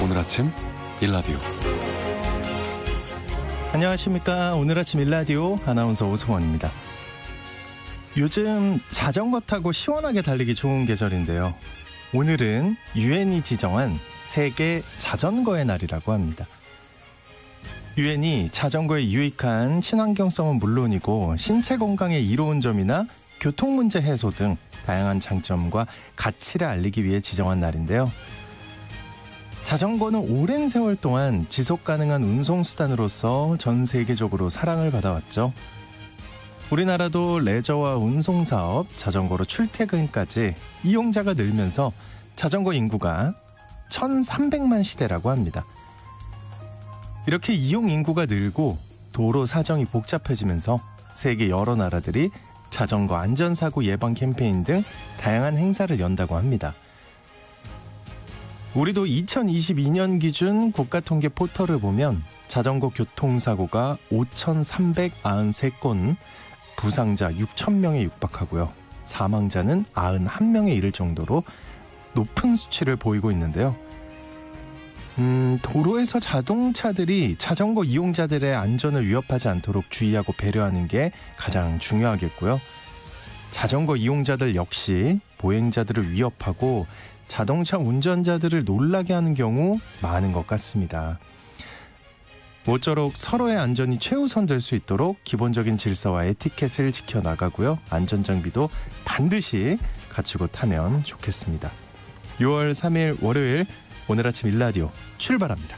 오늘 아침 일라디오. 안녕하십니까. 오늘 아침 일라디오 아나운서 오승원입니다. 요즘 자전거 타고 시원하게 달리기 좋은 계절인데요. 오늘은 유엔이 지정한 세계 자전거의 날이라고 합니다. 유엔이 자전거의 유익한 친환경성은 물론이고 신체 건강에 이로운 점이나 교통 문제 해소 등 다양한 장점과 가치를 알리기 위해 지정한 날인데요. 자전거는 오랜 세월 동안 지속 가능한 운송수단으로서 전 세계적으로 사랑을 받아왔죠. 우리나라도 레저와 운송사업, 자전거로 출퇴근까지 이용자가 늘면서 자전거 인구가 1300만 시대라고 합니다. 이렇게 이용 인구가 늘고 도로 사정이 복잡해지면서 세계 여러 나라들이 자전거 안전사고 예방 캠페인 등 다양한 행사를 연다고 합니다. 우리도 2022년 기준 국가통계 포털을 보면 자전거 교통사고가 5,393건, 부상자 6,000명에 육박하고요. 사망자는 91명에 이를 정도로 높은 수치를 보이고 있는데요. 도로에서 자동차들이 자전거 이용자들의 안전을 위협하지 않도록 주의하고 배려하는 게 가장 중요하겠고요. 자전거 이용자들 역시 보행자들을 위협하고 자동차 운전자들을 놀라게 하는 경우 많은 것 같습니다. 모쪼록 서로의 안전이 최우선될 수 있도록 기본적인 질서와 에티켓을 지켜나가고요. 안전장비도 반드시 갖추고 타면 좋겠습니다. 6월 3일 월요일 오늘 아침 일라디오 출발합니다.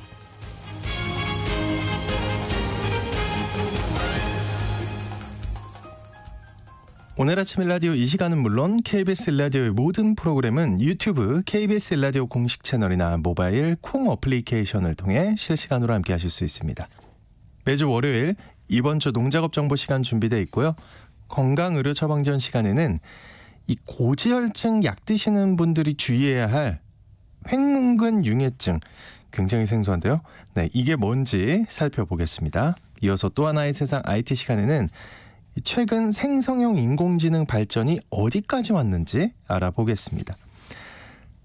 오늘 아침 일라디오 이 시간은 물론 KBS 일라디오의 모든 프로그램은 유튜브 KBS 일라디오 공식 채널이나 모바일 콩 어플리케이션을 통해 실시간으로 함께 하실 수 있습니다. 매주 월요일 이번 주 농작업 정보 시간 준비되어 있고요. 건강의료 처방전 시간에는 이 고지혈증 약 드시는 분들이 주의해야 할 횡문근 융해증, 굉장히 생소한데요. 네, 이게 뭔지 살펴보겠습니다. 이어서 또 하나의 세상 IT 시간에는 최근 생성형 인공지능 발전이 어디까지 왔는지 알아보겠습니다.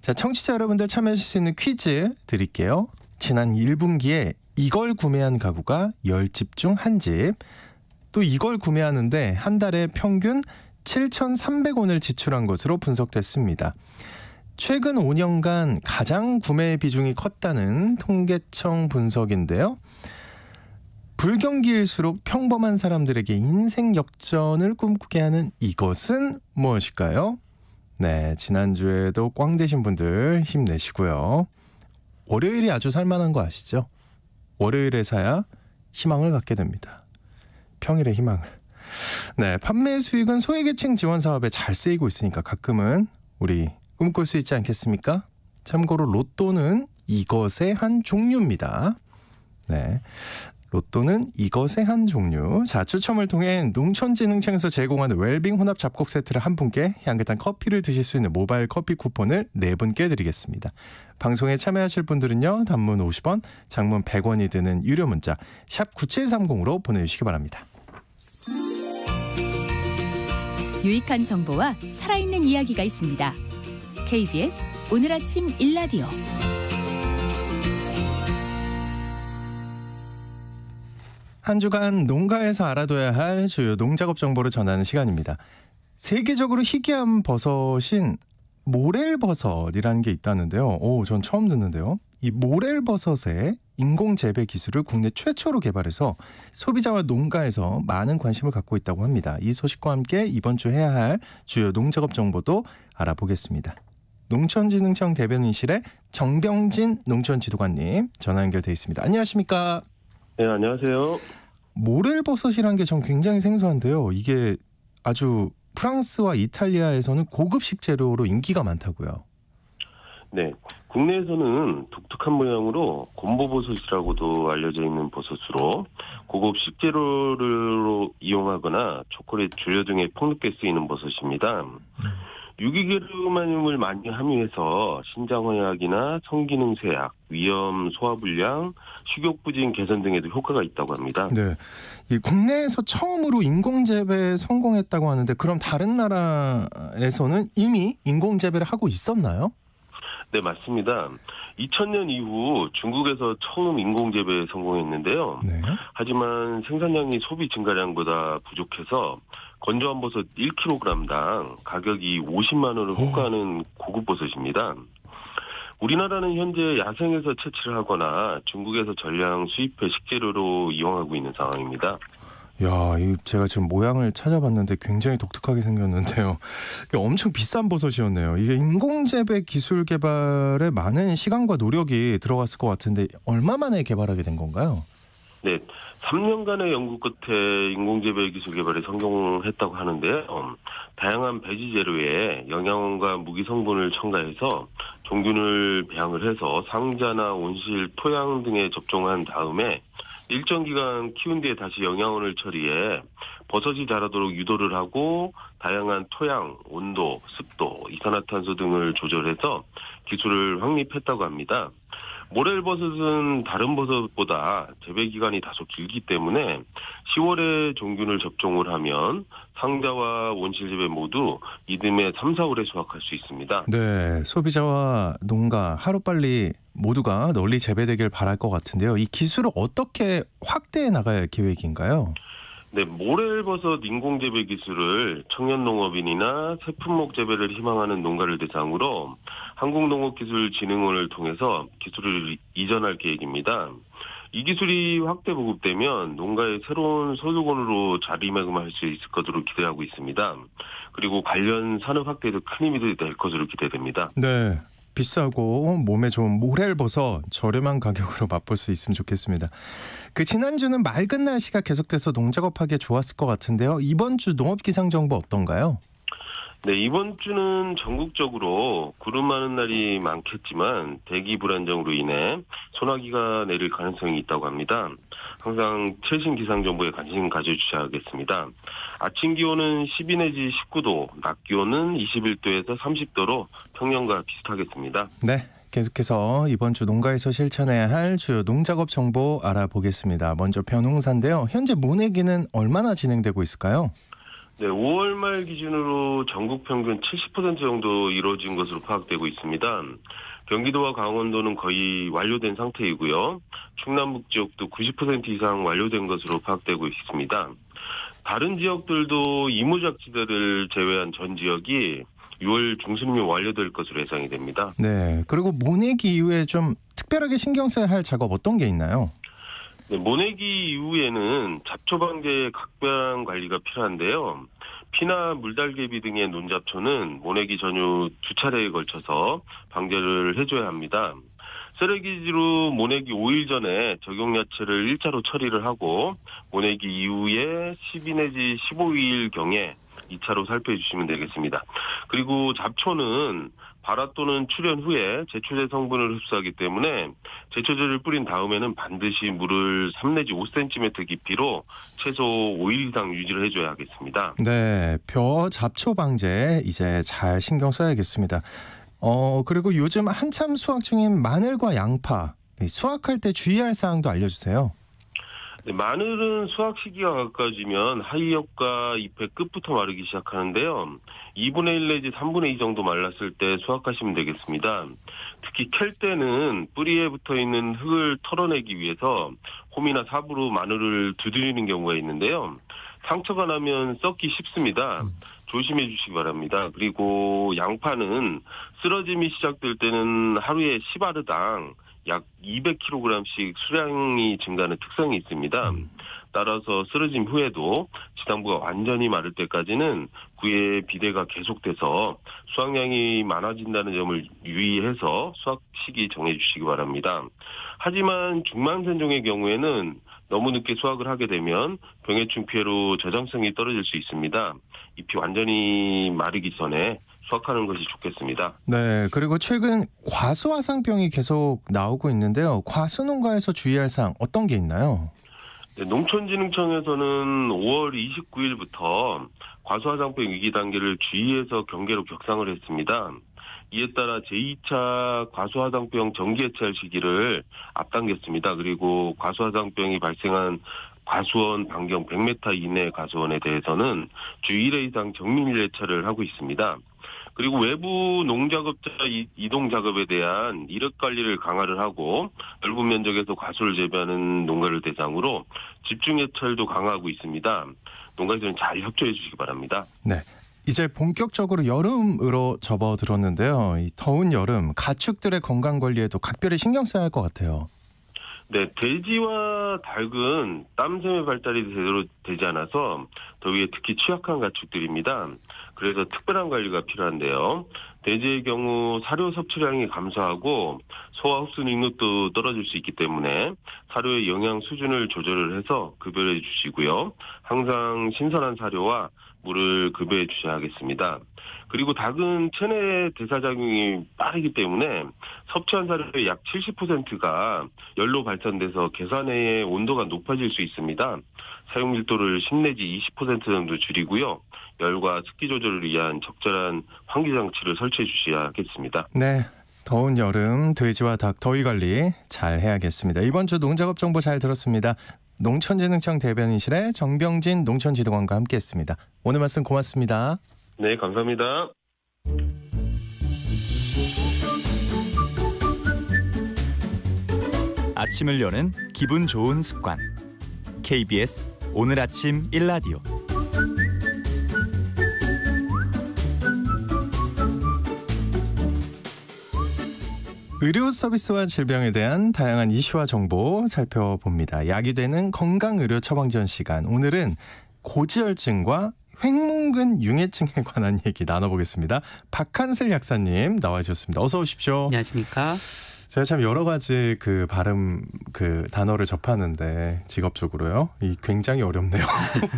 자, 청취자 여러분들 참여하실 수 있는 퀴즈 드릴게요. 지난 1분기에 이걸 구매한 가구가 10집 중 1집, 또 이걸 구매하는데 한 달에 평균 7,300원을 지출한 것으로 분석됐습니다. 최근 5년간 가장 구매 비중이 컸다는 통계청 분석인데요. 불경기일수록 평범한 사람들에게 인생 역전을 꿈꾸게 하는 이것은 무엇일까요? 네, 지난주에도 꽝 되신 분들 힘내시고요. 월요일이 아주 살만한 거 아시죠? 월요일에 사야 희망을 갖게 됩니다. 평일에 희망을. 네, 판매 수익은 소외계층 지원 사업에 잘 쓰이고 있으니까 가끔은 우리 꿈꿀 수 있지 않겠습니까? 참고로 로또는 이것의 한 종류입니다. 네, 로또는 이것의 한 종류. 자, 추첨을 통해 농촌진흥청에서 제공하는 웰빙 혼합 잡곡 세트를 한 분께 향긋한 커피를 드실 수 있는 모바일 커피 쿠폰을 4분께 드리겠습니다. 방송에 참여하실 분들은요, 단문 50원, 장문 100원이 드는 유료 문자 샵 9730으로 보내주시기 바랍니다. 유익한 정보와 살아있는 이야기가 있습니다. KBS 오늘 아침 일라디오. 한 주간 농가에서 알아둬야 할 주요 농작업 정보를 전하는 시간입니다. 세계적으로 희귀한 버섯인 모렐버섯이라는 게 있다는데요. 전 처음 듣는데요. 이 모렐버섯의 인공 재배 기술을 국내 최초로 개발해서 소비자와 농가에서 많은 관심을 갖고 있다고 합니다. 이 소식과 함께 이번 주 해야 할 주요 농작업 정보도 알아보겠습니다. 농촌진흥청 대변인실의 정병진 농촌지도관님 전화 연결돼 있습니다. 안녕하십니까? 네, 안녕하세요. 모렐버섯이라는 게 전 굉장히 생소한데요. 이게 아주 프랑스와 이탈리아에서는 고급 식재료로 인기가 많다고요. 네, 국내에서는 독특한 모양으로 곰보버섯이라고도 알려져 있는 버섯으로 고급 식재료로 이용하거나 초콜릿 주류 등에 폭넓게 쓰이는 버섯입니다. 유기계름을 많이 함유해서 신장허약이나 성기능쇠약, 위염, 소화불량, 식욕부진 개선 등에도 효과가 있다고 합니다. 네, 이 국내에서 처음으로 인공재배에 성공했다고 하는데 그럼 다른 나라에서는 이미 인공재배를 하고 있었나요? 네, 맞습니다. 2000년 이후 중국에서 처음 인공재배에 성공했는데요. 네. 하지만 생산량이 소비 증가량보다 부족해서 건조한 버섯 1kg당 가격이 50만 원을 호가하는 고급 버섯입니다. 우리나라는 현재 야생에서 채취를 하거나 중국에서 전량 수입해 식재료로 이용하고 있는 상황입니다. 야, 제가 지금 모양을 찾아봤는데 굉장히 독특하게 생겼는데요. 이게 엄청 비싼 버섯이었네요. 이게 인공재배 기술 개발에 많은 시간과 노력이 들어갔을 것 같은데 얼마 만에 개발하게 된 건가요? 네, 3년간의 연구 끝에 인공재배 기술 개발에 성공했다고 하는데요. 다양한 배지 재료에 영양원과 무기 성분을 첨가해서 종균을 배양을 해서 상자나 온실, 토양 등에 접종한 다음에 일정 기간 키운 뒤에 다시 영양원을 처리해 버섯이 자라도록 유도를 하고 다양한 토양, 온도, 습도, 이산화탄소 등을 조절해서 기술을 확립했다고 합니다. 모렐버섯은 다른 버섯보다 재배 기간이 다소 길기 때문에 10월에 종균을 접종을 하면 상자와 온실 재배 모두 이듬해 3, 4월에 수확할 수 있습니다. 네, 소비자와 농가 하루빨리 모두가 널리 재배되길 바랄 것 같은데요. 이 기술을 어떻게 확대해 나갈 계획인가요? 네, 모렐버섯 인공재배 기술을 청년농업인이나 새품목 재배를 희망하는 농가를 대상으로 한국농업기술진흥원을 통해서 기술을 이전할 계획입니다. 이 기술이 확대 보급되면 농가의 새로운 소득원으로 자리매김할 수 있을 것으로 기대하고 있습니다. 그리고 관련 산업 확대에도 큰 힘이 될 것으로 기대됩니다. 네. 비싸고 몸에 좋은 모렐버섯 저렴한 가격으로 맛볼 수 있으면 좋겠습니다. 지난주는 맑은 날씨가 계속돼서 농작업하기에 좋았을 것 같은데요. 이번 주 농업 기상 정보 어떤가요? 네, 이번 주는 전국적으로 구름 많은 날이 많겠지만 대기 불안정으로 인해 소나기가 내릴 가능성이 있다고 합니다. 항상 최신 기상 정보에 관심 가져주셔야겠습니다. 아침 기온은 12 내지 19도, 낮 기온은 21도에서 30도로 평년과 비슷하겠습니다. 네, 계속해서 이번 주 농가에서 실천해야 할 주요 농작업 정보 알아보겠습니다. 먼저 벼농사인데요. 현재 모내기는 얼마나 진행되고 있을까요? 네, 5월 말 기준으로 전국 평균 70% 정도 이루어진 것으로 파악되고 있습니다. 경기도와 강원도는 거의 완료된 상태이고요. 충남북 지역도 90% 이상 완료된 것으로 파악되고 있습니다. 다른 지역들도 이무작지대를 제외한 전 지역이 6월 중순이면 완료될 것으로 예상이 됩니다. 네, 그리고 모내기 이후에 좀 특별하게 신경 써야 할 작업 어떤 게 있나요? 네, 모내기 이후에는 잡초 방제 각별한 관리가 필요한데요. 피나 물달개비 등의 논잡초는 모내기 전후 2차례에 걸쳐서 방제를 해줘야 합니다. 쓰레기지로 모내기 5일 전에 적용야채를 1차로 처리를 하고 모내기 이후에 12 내지 15일경에 2차로 살펴주시면 되겠습니다. 그리고 잡초는 발화 또는 출현 후에 제초제 성분을 흡수하기 때문에 제초제를 뿌린 다음에는 반드시 물을 3 내지 5cm 깊이로 최소 5일 이상 유지를 해줘야 하겠습니다. 네, 벼 잡초 방제 이제 잘 신경 써야겠습니다. 그리고 요즘 한참 수확 중인 마늘과 양파, 수확할 때 주의할 사항도 알려주세요. 네, 마늘은 수확 시기가 가까워지면 하이엽과 잎의 끝부터 마르기 시작하는데요. 2분의 1 내지 3분의 2 정도 말랐을 때 수확하시면 되겠습니다. 특히 캘 때는 뿌리에 붙어있는 흙을 털어내기 위해서 홈이나 삽으로 마늘을 두드리는 경우가 있는데요. 상처가 나면 썩기 쉽습니다. 조심해 주시기 바랍니다. 그리고 양파는 쓰러짐이 시작될 때는 하루에 10아르당 약 200kg씩 수량이 증가하는 특성이 있습니다. 따라서 쓰러짐 후에도 지상부가 완전히 마를 때까지는 구의 비대가 계속돼서 수확량이 많아진다는 점을 유의해서 수확 시기 정해주시기 바랍니다. 하지만 중망생종의 경우에는 너무 늦게 수확을 하게 되면 병해충 피해로 저장성이 떨어질 수 있습니다. 잎이 완전히 마르기 전에 수확하는 것이 좋겠습니다. 네, 그리고 최근 과수화상병이 계속 나오고 있는데요. 과수 농가에서 주의할 사항 어떤 게 있나요? 네, 농촌진흥청에서는 5월 29일부터 과수화상병 위기 단계를 주의해서 경계로 격상을 했습니다. 이에 따라 제2차 과수화상병 정기 해체할 시기를 앞당겼습니다. 그리고 과수화상병이 발생한 과수원 반경 100m 이내 과수원에 대해서는 주 1회 이상 정밀 예찰을 하고 있습니다. 그리고 외부 농작업자 이동 작업에 대한 이력 관리를 강화를 하고 넓은 면적에서 과수를 재배하는 농가를 대상으로 집중 해철도 강화하고 있습니다. 농가에서는 잘 협조해 주시기 바랍니다. 네. 이제 본격적으로 여름으로 접어들었는데요. 이 더운 여름 가축들의 건강 관리에도 각별히 신경 써야 할 것 같아요. 네, 돼지와 닭은 땀샘의 발달이 제대로 되지 않아서 더위에 특히 취약한 가축들입니다. 그래서 특별한 관리가 필요한데요. 돼지의 경우 사료 섭취량이 감소하고 소화 흡수 능력도 떨어질 수 있기 때문에 사료의 영양 수준을 조절을 해서 급여해 주시고요. 항상 신선한 사료와 물을 급여해 주셔야 하겠습니다. 그리고 닭은 체내 대사작용이 빠르기 때문에 섭취한 사료의 약 70%가 열로 발산돼서 계산회의 온도가 높아질 수 있습니다. 사용 밀도를 10 내지 20% 정도 줄이고요. 열과 습기 조절을 위한 적절한 환기 장치를 설치해 주셔야 하겠습니다. 네. 더운 여름 돼지와 닭 더위 관리 잘 해야겠습니다. 이번 주 농작업 정보 잘 들었습니다. 농촌진흥청 대변인실의 정병진 농촌지도관과 함께했습니다. 오늘 말씀 고맙습니다. 네, 감사합니다. 아침을 여는 기분 좋은 습관. KBS 오늘 아침 1라디오. 의료 서비스와 질병에 대한 다양한 이슈와 정보 살펴봅니다. 약이 되는 건강의료 처방전 시간. 오늘은 고지혈증과 횡문근 융해증에 관한 얘기 나눠보겠습니다. 박한슬 약사님 나와주셨습니다. 어서 오십시오. 안녕하십니까? 제가 참 여러 가지 그 발음 그 단어를 접하는데 직업적으로요. 이 굉장히 어렵네요.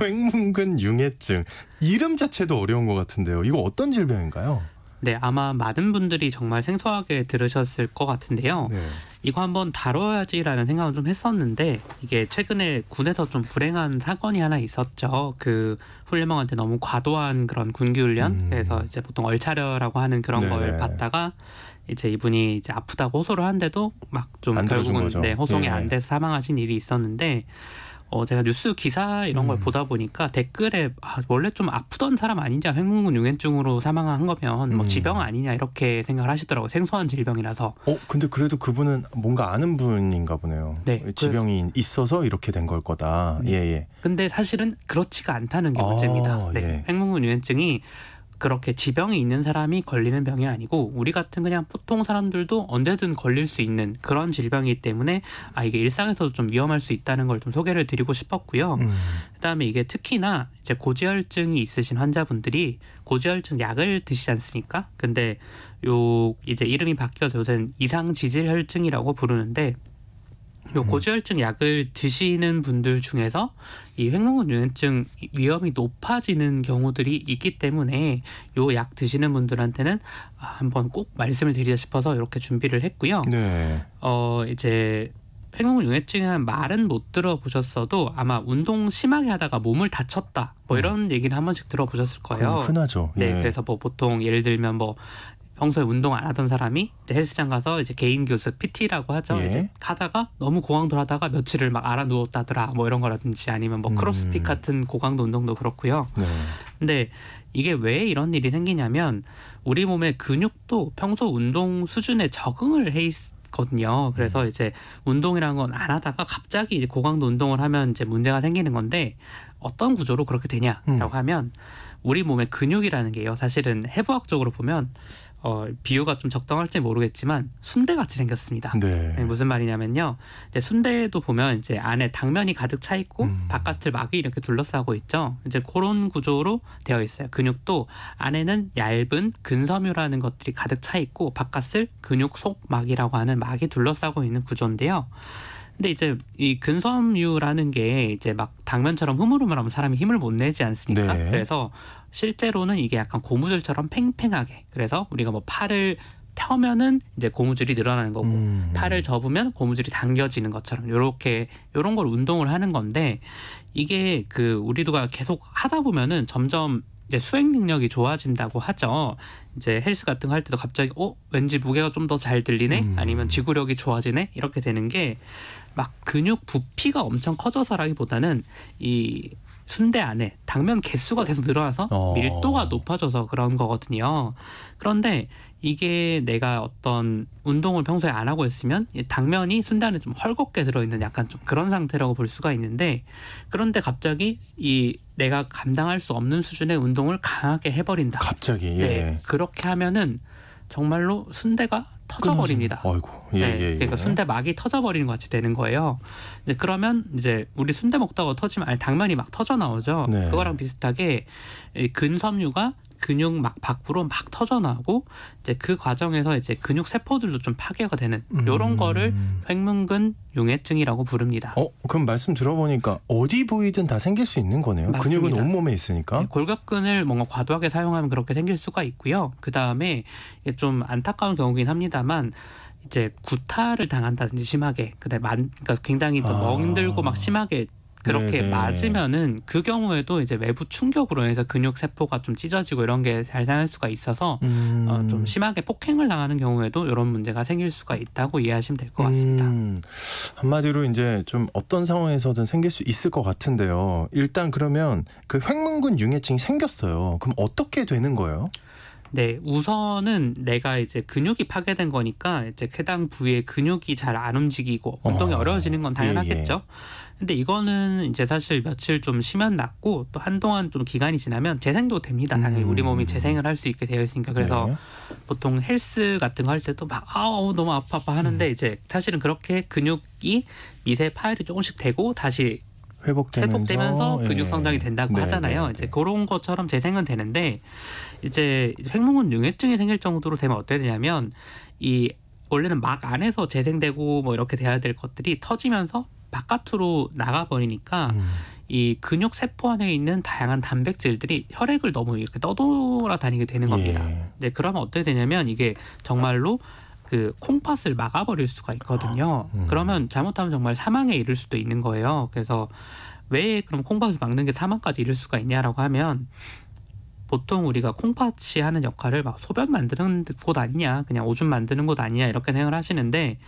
횡문근 융해증. 이름 자체도 어려운 것 같은데요. 이거 어떤 질병인가요? 네, 아마 많은 분들이 정말 생소하게 들으셨을 것 같은데요. 네. 이거 한번 다뤄야지라는 생각을 좀 했었는데 이게 최근에 군에서 좀 불행한 사건이 하나 있었죠. 그 훌륭한테 너무 과도한 그런 군기 훈련. 그래서 이제 보통 얼차려라고 하는 그런 네네. 걸 받다가 이제 이분이 이제 아프다고 호소를 하는데도 막 좀 안 들어준 결국은 거죠. 네, 호송이 예. 안 돼서 사망하신 일이 있었는데 제가 뉴스 기사 이런 걸 보다 보니까 댓글에 원래 좀 아프던 사람 아니냐, 횡문근 융해증으로 사망한 거면 뭐 지병 아니냐 이렇게 생각을 하시더라고요. 생소한 질병이라서. 근데 그래도 그분은 뭔가 아는 분인가 보네요. 네, 지병이 있어서 이렇게 된 걸 거다. 네. 예. 근데 사실은 그렇지가 않다는 게 문제입니다. 네, 예. 횡문근 융해증이 그렇게 지병이 있는 사람이 걸리는 병이 아니고 우리 같은 그냥 보통 사람들도 언제든 걸릴 수 있는 그런 질병이기 때문에 이게 일상에서도 좀 위험할 수 있다는 걸 좀 소개를 드리고 싶었고요. 그다음에 이게 특히나 이제 고지혈증이 있으신 환자분들이 고지혈증 약을 드시지 않습니까? 근데 요 이제 이름이 바뀌어서 요새는 이상지질혈증이라고 부르는데 요 고지혈증 약을 드시는 분들 중에서 이 횡문근 융해증 위험이 높아지는 경우들이 있기 때문에 요 약 드시는 분들한테는 한번 꼭 말씀을 드리자 싶어서 이렇게 준비를 했고요. 네. 이제 횡문근 융해증은 말은 못 들어보셨어도 아마 운동 심하게 하다가 몸을 다쳤다 뭐 이런 얘기를 한 번씩 들어보셨을 거예요. 흔하죠. 네, 예. 그래서 뭐 보통 예를 들면 뭐 평소에 운동 안 하던 사람이 이제 헬스장 가서 이제 개인 교습 PT라고 하죠. 예. 이제 하다가 너무 고강도를 하다가 며칠을 막 알아 누웠다더라 뭐 이런 거라든지 아니면 뭐 크로스핏 같은 고강도 운동도 그렇고요. 네. 근데 이게 왜 이런 일이 생기냐면 우리 몸의 근육도 평소 운동 수준에 적응을 해 있거든요. 그래서 이제 운동이라는 건 안 하다가 갑자기 이제 고강도 운동을 하면 이제 문제가 생기는 건데 어떤 구조로 그렇게 되냐라고 하면 우리 몸의 근육이라는 게요. 사실은 해부학적으로 보면 비유가 좀 적당할지 모르겠지만 순대같이 생겼습니다. 네. 무슨 말이냐면요. 이제 순대도 보면 이제 안에 당면이 가득 차 있고 바깥을 막이 이렇게 둘러싸고 있죠. 이제 그런 구조로 되어 있어요. 근육도 안에는 얇은 근섬유라는 것들이 가득 차 있고 바깥을 근육 속막이라고 하는 막이 둘러싸고 있는 구조인데요. 근데 이제 이 근섬유라는 게 이제 막 당면처럼 흐물흐물하면 사람이 힘을 못 내지 않습니까? 네. 그래서 실제로는 이게 약간 고무줄처럼 팽팽하게, 그래서 우리가 뭐 팔을 펴면은 이제 고무줄이 늘어나는 거고 팔을 접으면 고무줄이 당겨지는 것처럼 요런 걸 운동을 하는 건데 이게 우리가 계속 하다 보면은 점점 이제 수행 능력이 좋아진다고 하죠. 이제 헬스 같은 거 할 때도 갑자기 왠지 무게가 좀 더 잘 들리네, 아니면 지구력이 좋아지네, 이렇게 되는 게 막 근육 부피가 엄청 커져서라기보다는 이 순대 안에 당면 개수가 계속 늘어나서 밀도가 높아져서 그런 거거든요. 그런데 이게 내가 어떤 운동을 평소에 안 하고 있으면 당면이 순대 안에 좀 헐겁게 들어있는 약간 좀 그런 상태라고 볼 수가 있는데, 그런데 갑자기 이 내가 감당할 수 없는 수준의 운동을 강하게 해버린다. 갑자기 네, 그렇게 하면은 정말로 순대가 터져버립니다. 아이고, 그러니까 순대 막이 터져버리는 것 같이 되는 거예요. 이제 그러면 이제 우리 순대 먹다가 터지면 아니 당면이 막 터져 나오죠. 네. 그거랑 비슷하게 이 근섬유가 근육 막 밖으로 막 터져 나오고 이제 그 과정에서 이제 근육 세포들도 좀 파괴가 되는 이런 거를 횡문근 융해증이라고 부릅니다. 그럼 말씀 들어보니까 어디 부위든 다 생길 수 있는 거네요. 맞습니다. 근육은 온몸에 있으니까. 네, 골격근을 뭔가 과도하게 사용하면 그렇게 생길 수가 있고요. 그 다음에 좀 안타까운 경우긴 합니다만 이제 구타를 당한다든지 심하게, 그러니까 굉장히 또 멍들고 막 심하게 그렇게 네네. 맞으면은 그 경우에도 이제 외부 충격으로 인해서 근육 세포가 좀 찢어지고 이런 게 발생할 수가 있어서 좀 심하게 폭행을 당하는 경우에도 이런 문제가 생길 수가 있다고 이해하시면 될 것 같습니다. 한마디로 이제 좀 어떤 상황에서든 생길 수 있을 것 같은데요. 일단 그러면 그 횡문근 융해증이 생겼어요. 그럼 어떻게 되는 거예요? 네, 우선은 내가 이제 근육이 파괴된 거니까 이제 해당 부위의 근육이 잘 안 움직이고 운동이 어려워지는 건 당연하겠죠. 근데 이거는 이제 사실 며칠 좀 쉬면 낫고 또 한동안 좀 기간이 지나면 재생도 됩니다. 당연히 우리 몸이 재생을 할 수 있게 되어 있으니까. 그래서 보통 헬스 같은 거 할 때도 막 너무 아파 하는데 이제 사실은 그렇게 근육이 미세 파열이 조금씩 되고 다시 회복되면서 근육 성장이 된다고 하잖아요. 이제 그런 것처럼 재생은 되는데 이제 횡문근 융해증이 생길 정도로 되면 어떻게 되냐면 이 원래는 막 안에서 재생되고 뭐 이렇게 돼야 될 것들이 터지면서 바깥으로 나가버리니까 이 근육 세포 안에 있는 다양한 단백질들이 혈액을 너무 이렇게 떠돌아다니게 되는 겁니다. 이제 그러면 어떻게 되냐면 이게 정말로 그 콩팥을 막아버릴 수가 있거든요. 그러면 잘못하면 정말 사망에 이를 수도 있는 거예요. 그래서 왜 그럼 콩팥을 막는 게 사망까지 이를 수가 있냐라고 하면 보통 우리가 콩팥이 하는 역할을 막 소변 만드는 곳 아니냐, 그냥 오줌 만드는 곳 아니냐 이렇게 생각을 하시는데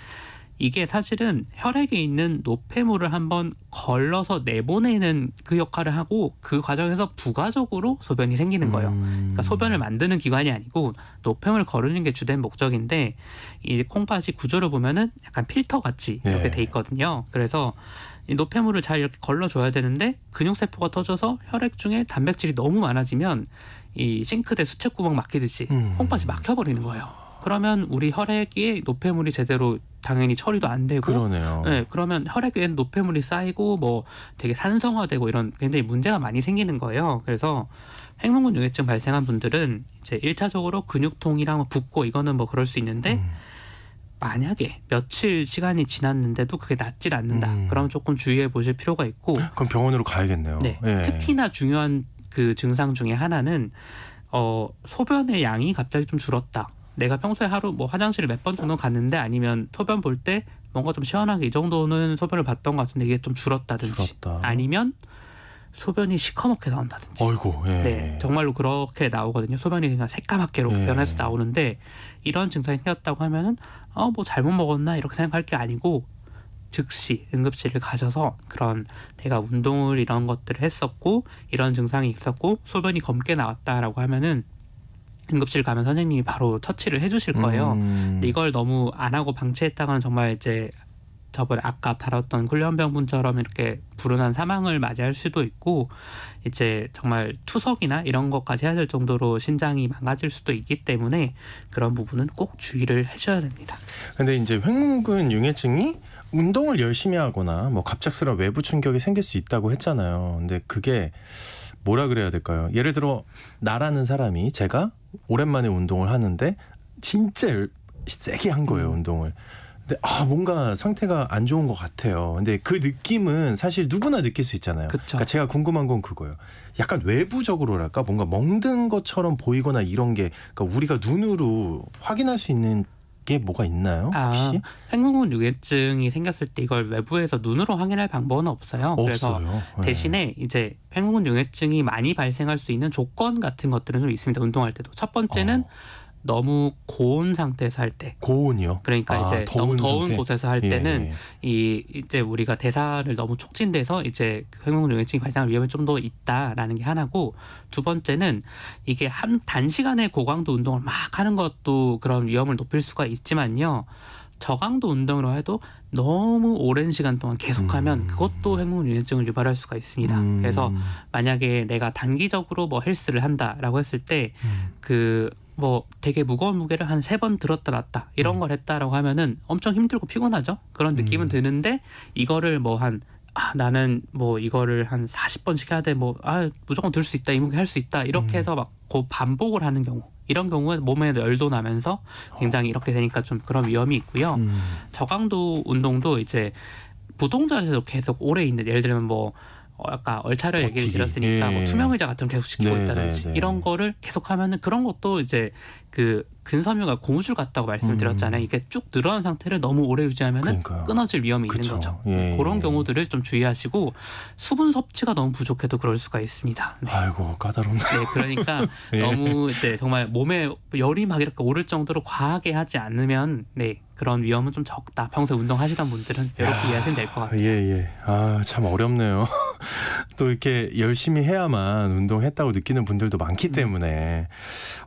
이게 사실은 혈액에 있는 노폐물을 한번 걸러서 내보내는 그 역할을 하고 그 과정에서 부가적으로 소변이 생기는 거예요. 그러니까 소변을 만드는 기관이 아니고 노폐물을 거르는 게 주된 목적인데 이 콩팥이 구조를 보면은 약간 필터 같이 이렇게 돼 있거든요. 그래서 이 노폐물을 잘 이렇게 걸러줘야 되는데 근육세포가 터져서 혈액 중에 단백질이 너무 많아지면 이 싱크대 수채구멍 막히듯이 콩팥이 막혀버리는 거예요. 그러면 우리 혈액에 노폐물이 제대로 당연히 처리도 안 되고, 그러네요. 네, 그러면 혈액에 노폐물이 쌓이고 뭐 되게 산성화되고 이런 굉장히 문제가 많이 생기는 거예요. 그래서 횡문근 융해증 발생한 분들은 이제 1차적으로 근육통이랑 붓고 이거는 뭐 그럴 수 있는데 만약에 며칠 시간이 지났는데도 그게 낫질 않는다. 그러면 조금 주의해 보실 필요가 있고. 그럼 병원으로 가야겠네요. 네, 특히나 중요한 그 증상 중에 하나는 소변의 양이 갑자기 좀 줄었다. 내가 평소에 하루 뭐 화장실을 몇 번 정도 갔는데 아니면 소변 볼 때 뭔가 좀 시원하게 이 정도는 소변을 봤던 것 같은데 이게 좀 줄었다든지 아니면 소변이 시커멓게 나온다든지. 어이고, 네, 정말로 그렇게 나오거든요. 소변이 그냥 새까맣게 이렇게 변해서 나오는데 이런 증상이 생겼다고 하면은 뭐 잘못 먹었나 이렇게 생각할 게 아니고 즉시 응급실을 가셔서 그런 내가 운동을 이런 것들을 했었고 이런 증상이 있었고 소변이 검게 나왔다라고 하면은 응급실 가면 선생님이 바로 처치를 해주실 거예요. 근데 이걸 너무 안 하고 방치했다가는 정말 이제 저번에 아까 다뤘던 훈련병분처럼 이렇게 불운한 사망을 맞이할 수도 있고 이제 정말 투석이나 이런 것까지 해야 될 정도로 신장이 망가질 수도 있기 때문에 그런 부분은 꼭 주의를 해줘야 됩니다. 근데 이제 횡문근 융해증이 운동을 열심히 하거나 뭐 갑작스러운 외부 충격이 생길 수 있다고 했잖아요. 근데 그게 뭐라 그래야 될까요? 예를 들어 나라는 사람이 제가 오랜만에 운동을 하는데 진짜 세게 한 거예요, 운동을. 근데 뭔가 상태가 안 좋은 것 같아요. 근데 그 느낌은 사실 누구나 느낄 수 있잖아요. 그러니까 제가 궁금한 건 그거예요. 약간 외부적으로랄까 뭔가 멍든 것처럼 보이거나 이런 게 그러니까 우리가 눈으로 확인할 수 있는 게 뭐가 있나요? 혹시? 횡문근 융해증이 생겼을 때 이걸 외부에서 눈으로 확인할 방법은 없어요. 그래서 대신에 이제 횡문근 융해증이 많이 발생할 수 있는 조건 같은 것들은 좀 있습니다. 운동할 때도. 첫 번째는 너무 고온 상태에서 할 때. 고온이요? 그러니까 이제 너무 더운 상태? 곳에서 할 때는 예. 이제 우리가 대사를 너무 촉진돼서 이제 횡문근육증이 발생할 위험이 좀 더 있다라는 게 하나고, 두 번째는 이게 단시간에 고강도 운동을 막 하는 것도 그런 위험을 높일 수가 있지만요. 저강도 운동으로 해도 너무 오랜 시간 동안 계속하면 그것도 횡문근육증을 유발할 수가 있습니다. 그래서 만약에 내가 단기적으로 뭐 헬스를 한다라고 했을 때 그 뭐 되게 무거운 무게를 한 3번 들었다 놨다 이런 걸 했다라고 하면은 엄청 힘들고 피곤하죠. 그런 느낌은 드는데 이거를 뭐 나는 뭐 이거를 한 40번씩 해야 돼. 무조건 들 수 있다. 이 무게 할 수 있다. 이렇게 해서 막 반복을 하는 경우. 이런 경우에 몸에 열도 나면서 굉장히 이렇게 되니까 좀 그런 위험이 있고요. 저강도 운동도 이제 부동자에서 계속 오래 있는, 예를 들면 뭐 아까 얼차려 얘기를 드렸으니까 뭐 투명 의자 같은 거 계속 지키고 있다든지 이런 거를 계속하면은 그런 것도 이제 그 근섬유가 고무줄 같다고 말씀을 드렸잖아요. 이게 쭉 늘어난 상태를 너무 오래 유지하면은 끊어질 위험이 있는 거죠. 그런 경우들을 좀 주의하시고, 수분 섭취가 너무 부족해도 그럴 수가 있습니다. 네. 아이고 까다롭네. 네, 그러니까 너무 이제 정말 몸에 열이 막 이렇게 오를 정도로 과하게 하지 않으면 그런 위험은 좀 적다. 평소에 운동하시던 분들은 이렇게 이해하시면 될 것 같아요. 예. 참 어렵네요. 또 이렇게 열심히 해야만 운동했다고 느끼는 분들도 많기 때문에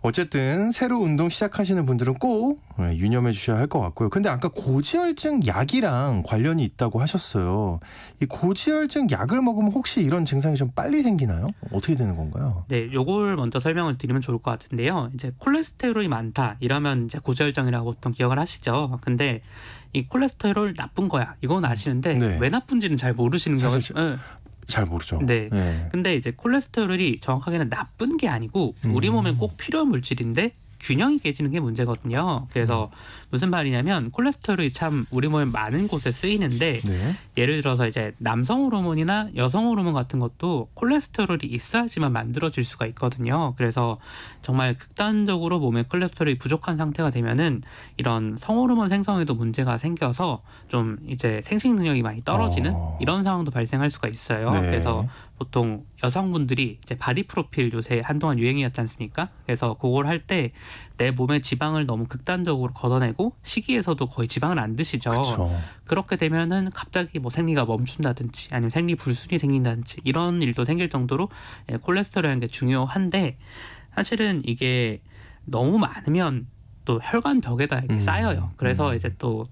어쨌든 새로 운동 시작하시는 분들은 꼭 유념해 주셔야 할 것 같고요. 근데 아까 고지혈증 약이랑 관련이 있다고 하셨어요. 이 고지혈증 약을 먹으면 혹시 이런 증상이 좀 빨리 생기나요? 어떻게 되는 건가요? 네, 요걸 먼저 설명을 드리면 좋을 것 같은데요. 이제 콜레스테롤이 많다 이러면 이제 고지혈증이라고 보통 기억을 하시죠. 근데 이 콜레스테롤 나쁜 거야 이건 아시는데 왜 나쁜지는 잘 모르시는 경우가 잘 모르죠. 네. 근데 이제 콜레스테롤이 정확하게는 나쁜 게 아니고 우리 몸에 꼭 필요한 물질인데 균형이 깨지는 게 문제거든요. 그래서 무슨 말이냐면 콜레스테롤이 참 우리 몸에 많은 곳에 쓰이는데 예를 들어서 이제 남성 호르몬이나 여성 호르몬 같은 것도 콜레스테롤이 있어야지만 만들어질 수가 있거든요. 그래서 정말 극단적으로 몸에 콜레스테롤이 부족한 상태가 되면은 이런 성호르몬 생성에도 문제가 생겨서 좀 이제 생식 능력이 많이 떨어지는 이런 상황도 발생할 수가 있어요. 그래서 보통 여성분들이 이제 바디 프로필 요새 한동안 유행이었지 않습니까? 그래서 그걸 할 때 내 몸의 지방을 너무 극단적으로 걷어내고 식이에서도 거의 지방을 안 드시죠. 그쵸. 그렇게 되면은 갑자기 뭐 생리가 멈춘다든지 아니면 생리 불순이 생긴다든지 이런 일도 생길 정도로 콜레스테롤이라는 게 중요한데, 사실은 이게 너무 많으면 또 혈관벽에다 이렇게 쌓여요. 그래서 이제 또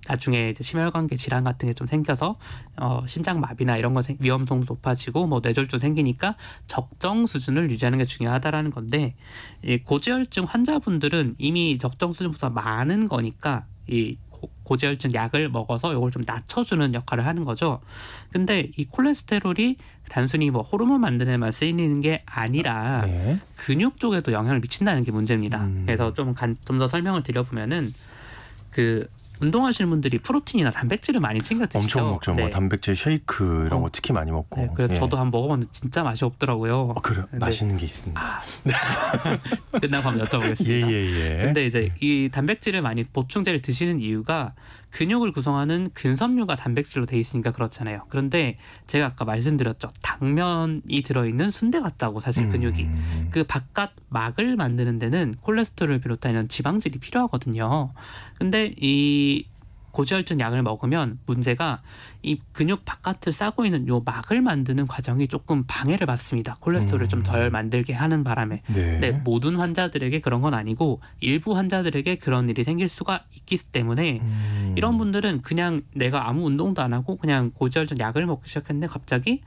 나중에 이제 심혈관계 질환 같은 게 좀 생겨서 심장마비나 이런 거 위험성도 높아지고 뭐 뇌졸중 생기니까 적정 수준을 유지하는 게 중요하다라는 건데, 이 고지혈증 환자분들은 이미 적정 수준보다 많은 거니까 이 고지혈증 약을 먹어서 이걸 좀 낮춰주는 역할을 하는 거죠. 근데 이 콜레스테롤이 단순히 뭐 호르몬 만드는 데만 쓰이는 게 아니라 근육 쪽에도 영향을 미친다는 게 문제입니다. 그래서 좀 더 설명을 드려보면은 운동하시는 분들이 프로틴이나 단백질을 많이 챙겨 드시죠. 엄청 먹죠. 뭐 단백질 쉐이크 이런 거 특히 많이 먹고. 그래서 저도 한번 먹어봤는데 진짜 맛이 없더라고요. 그래, 맛있는 게 있습니다. 끝나고 한번 여쭤보겠습니다. 근데 이제 이 단백질을 많이 보충제를 드시는 이유가 근육을 구성하는 근섬유가 단백질로 돼 있으니까 그렇잖아요. 그런데 제가 아까 말씀드렸죠. 당면이 들어있는 순대 같다고 사실 근육이. 그 바깥 막을 만드는 데는 콜레스테롤을 비롯한 이런 지방질이 필요하거든요. 근데 이 고지혈증 약을 먹으면 문제가 이 근육 바깥을 싸고 있는 요 막을 만드는 과정이 조금 방해를 받습니다. 콜레스테롤을 좀 덜 만들게 하는 바람에. 근데 모든 환자들에게 그런 건 아니고 일부 환자들에게 그런 일이 생길 수가 있기 때문에 이런 분들은 그냥 내가 아무 운동도 안 하고 그냥 고지혈증 약을 먹기 시작했는데 갑자기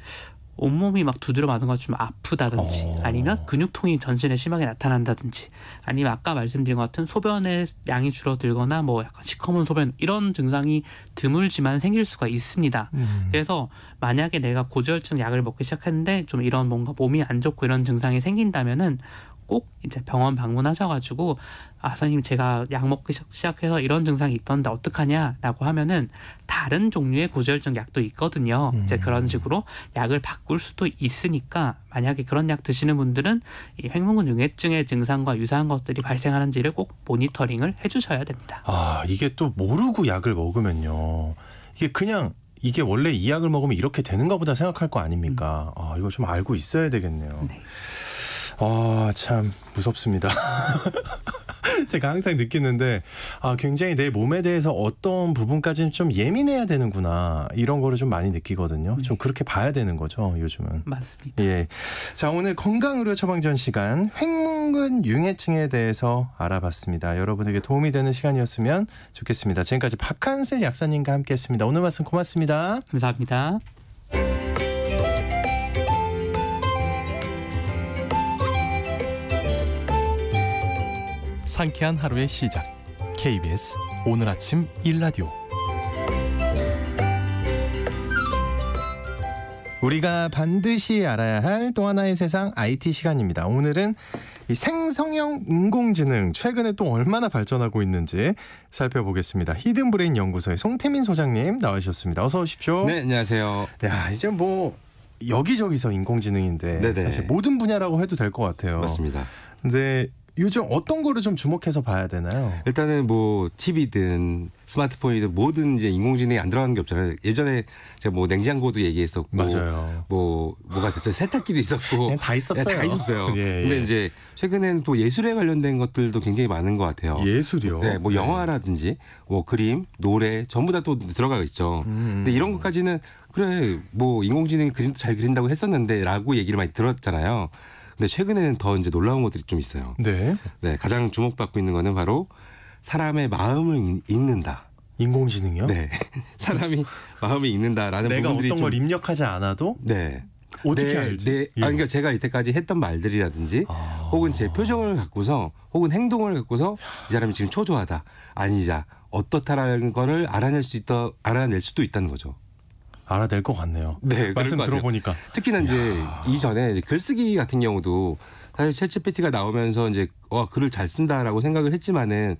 온몸이 막 두드려 맞은 것 좀 아프다든지 아니면 근육통이 전신에 심하게 나타난다든지 아니면 아까 말씀드린 것 같은 소변의 양이 줄어들거나 뭐 약간 시커먼 소변 이런 증상이 드물지만 생길 수가 있습니다. 그래서 만약에 내가 고지혈증 약을 먹기 시작했는데 좀 이런 뭔가 몸이 안 좋고 이런 증상이 생긴다면은 꼭 이제 병원 방문하셔가지고 선생님 제가 약 먹기 시작해서 이런 증상이 있던데 어떡하냐라고 하면은 다른 종류의 고지혈증 약도 있거든요. 이제 그런 식으로 약을 바꿀 수도 있으니까 만약에 그런 약 드시는 분들은 이 횡문근육증의 증상과 유사한 것들이 발생하는지를 꼭 모니터링을 해주셔야 됩니다. 이게 또 모르고 약을 먹으면요. 이게 원래 이 약을 먹으면 이렇게 되는가 보다 생각할 거 아닙니까? 이거 좀 알고 있어야 되겠네요. 참 무섭습니다. 제가 항상 느끼는데 굉장히 내 몸에 대해서 어떤 부분까지는 좀 예민해야 되는구나 이런 거를 좀 많이 느끼거든요. 좀 그렇게 봐야 되는 거죠 요즘은. 맞습니다. 예. 자, 오늘 건강의료 처방전 시간 횡문근 융해증에 대해서 알아봤습니다. 여러분에게 도움이 되는 시간이었으면 좋겠습니다. 지금까지 박한슬 약사님과 함께했습니다. 오늘 말씀 고맙습니다. 감사합니다. 상쾌한 하루의 시작. KBS 오늘 아침 1라디오. 우리가 반드시 알아야 할 또 하나의 세상 IT 시간입니다. 오늘은 이 생성형 인공지능 최근에 또 얼마나 발전하고 있는지 살펴보겠습니다. 히든브레인 연구소의 송태민 소장님 나와주셨습니다. 어서 오십시오. 네, 안녕하세요. 야, 이제 뭐 여기저기서 인공지능인데 네네. 사실 모든 분야라고 해도 될 것 같아요. 맞습니다. 근데 요즘 어떤 거를 좀 주목해서 봐야 되나요? 일단은 뭐 TV든 스마트폰이든 뭐든 이제 인공지능이 안 들어가는 게 없잖아요. 예전에 제가 뭐 냉장고도 얘기했었고, 맞아요. 뭐가 있었어요. 세탁기도 있었고, 그냥 다 있었어요. 네, 다 있었어요. 예, 예. 근데 이제 최근에는 또 예술에 관련된 것들도 굉장히 많은 것 같아요. 예술이요? 네, 뭐 영화라든지 뭐 그림, 노래 전부 다 또 들어가 있죠. 근데 이런 것까지는 그래 뭐 인공지능이 그림도 잘 그린다고 했었는데라고 얘기를 많이 들었잖아요. 근데 최근에는 더 이제 놀라운 것들이 좀 있어요. 네. 네, 가장 주목받고 있는 거는 바로 사람의 마음을 읽는다. 인공지능이요? 네, 사람이 마음을 읽는다라는 내가 부분들이 어떤 좀 걸 입력하지 않아도 네. 어떻게 알지? 네. 예. 그러니까 제가 이때까지 했던 말들이라든지 혹은 제 표정을 갖고서 혹은 행동을 갖고서 이 사람이 지금 초조하다, 아니다, 어떻다라는 거를 알아낼 수도 있다는 거죠. 알아낼 것 같네요. 네, 말씀 그럴 것 같아요. 들어보니까. 특히나 이제 이전에 이제 글쓰기 같은 경우도 사실 챗GPT가 나오면서 이제 글을 잘 쓴다라고 생각을 했지만은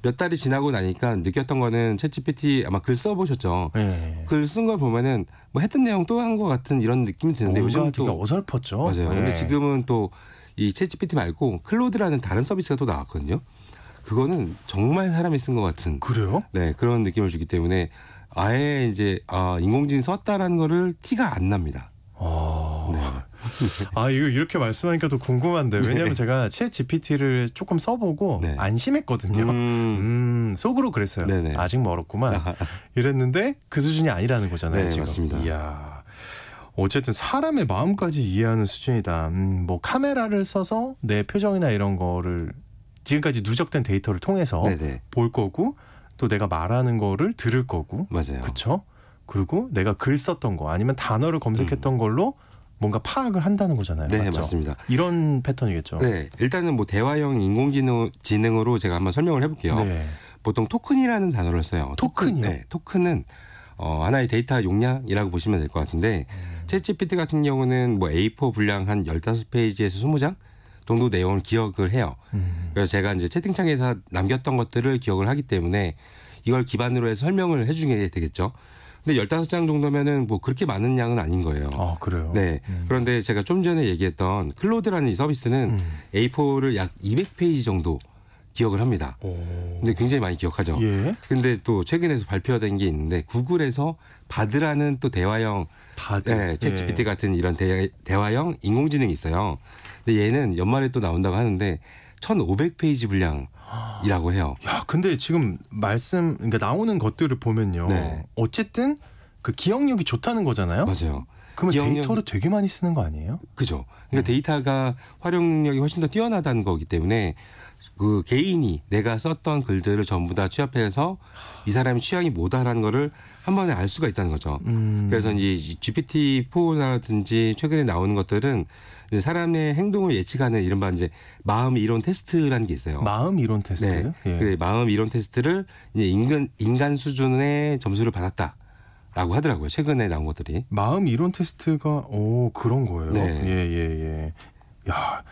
몇 달이 지나고 나니까 느꼈던 거는 챗GPT 아마 글 써보셨죠. 네. 글 쓴 걸 보면은 뭐 했던 내용 또 한 것 같은 이런 느낌이 드는데 뭔가 요즘 되게 또 어설펐죠. 맞아요. 네. 근데 지금은 또 이 챗GPT 말고 클로드라는 다른 서비스가 또 나왔거든요. 그거는 정말 사람이 쓴 것 같은 그래요? 네 그런 느낌을 주기 때문에 아예 이제 인공지능 썼다라는 거를 티가 안 납니다. 네. 이거 이렇게 말씀하니까 또 궁금한데 왜냐하면 제가 챗 GPT를 조금 써보고 네. 안심했거든요. 속으로 그랬어요. 네네. 아직 멀었구만. 이랬는데 그 수준이 아니라는 거잖아요. 네, 지금. 맞습니다. 이야. 어쨌든 사람의 마음까지 이해하는 수준이다. 뭐 카메라를 써서 내 표정이나 이런 거를 지금까지 누적된 데이터를 통해서 네네. 볼 거고 또 내가 말하는 거를 들을 거고. 맞아요. 그렇죠? 그리고 내가 글 썼던 거 아니면 단어를 검색했던 걸로 뭔가 파악을 한다는 거잖아요. 네, 맞죠? 맞습니다. 이런 패턴이겠죠. 네, 일단은 뭐 대화형 인공지능으로 제가 한번 설명을 해볼게요. 네. 보통 토큰이라는 단어를 써요. 토큰이요? 네, 토큰은 하나의 데이터 용량이라고 보시면 될 것 같은데 챗GPT 같은 경우는 뭐 A4 분량 한 15페이지에서 20장 정도 내용을 기억을 해요. 그래서 제가 이제 채팅창에서 남겼던 것들을 기억을 하기 때문에 이걸 기반으로 해서 설명을 해주게 되겠죠. 근데 15장 정도면은 뭐 그렇게 많은 양은 아닌 거예요. 아, 그래요? 네. 그런데 제가 좀 전에 얘기했던 클로드라는 이 서비스는 A4를 약 200페이지 정도 기억을 합니다. 근데 굉장히 많이 기억하죠. 예. 근데 또 최근에 발표된 게 있는데 구글에서 바드라는 또 대화형 바드. 네, 챗GPT 같은 이런 대화형 인공지능이 있어요. 근데 얘는 연말에 또 나온다고 하는데 1,500페이지 분량이라고 해요. 야, 근데 지금 그러니까 나오는 것들을 보면요. 네. 어쨌든 그 기억력이 좋다는 거잖아요. 맞아요. 그러면 데이터를 되게 많이 쓰는 거 아니에요? 그죠. 그러니까 데이터가 활용 능력이 훨씬 더 뛰어나다는 거기 때문에 그 개인이 내가 썼던 글들을 전부 다 취합해서 이 사람의 취향이 뭐다라는 거를 한 번에 알 수가 있다는 거죠. 그래서 이제 GPT-4라든지 최근에 나오는 것들은 이제 사람의 행동을 예측하는 이른바 이제 마음 이론 테스트라는 게 있어요. 마음 이론 테스트. 네. 예. 그래, 마음 이론 테스트를 이제 인간 수준의 점수를 받았다라고 하더라고요. 최근에 나온 것들이. 마음 이론 테스트가 그런 거예요. 네. 예. 야,